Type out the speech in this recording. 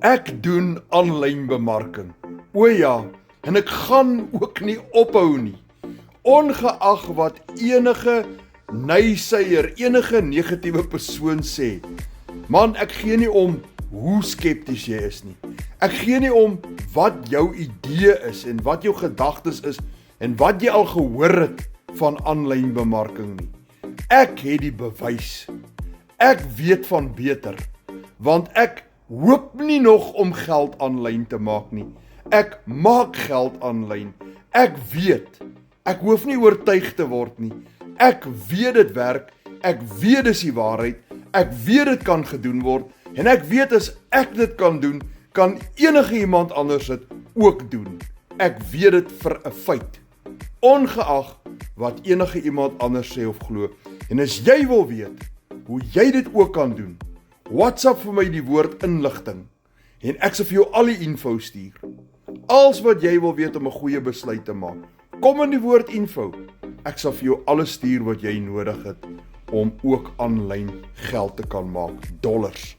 Ek doen aanlyn bemarking. O ja, en ek gaan ook nie ophou nie. Ongeag wat enige nyseier, enige negatiewe persoon sê. Man, ek gee nie om hoe skepties jy is nie. Ek gee nie om wat jou idee is en wat jou gedagtes is en wat jy al gehoor het van aanlyn bemarking nie. Ek het die bewys. Ek weet van beter, want ek hoop nie nog om geld aanlyn te maak nie. Ek maak geld aanlyn. Ek weet. Ek hoef nie oortuig te word nie. Ek weet dit werk. Ek weet dis die waarheid. Ek weet dit kan gedoen word. En ek weet as ek dit kan doen, kan enige iemand anders dit ook doen. Ek weet dit vir 'n feit. Ongeag wat enige iemand anders sê of glo. En as jy wil weet hoe jy dit ook kan doen, WhatsApp vir my die woord inligting en ek sal vir jou al die info stuur. Als wat jy wil weet om 'n goeie besluit te maak, kom in die woord info. Ek sal vir jou alles stuur wat jy nodig het om ook aanlyn geld te kan maak, dollars.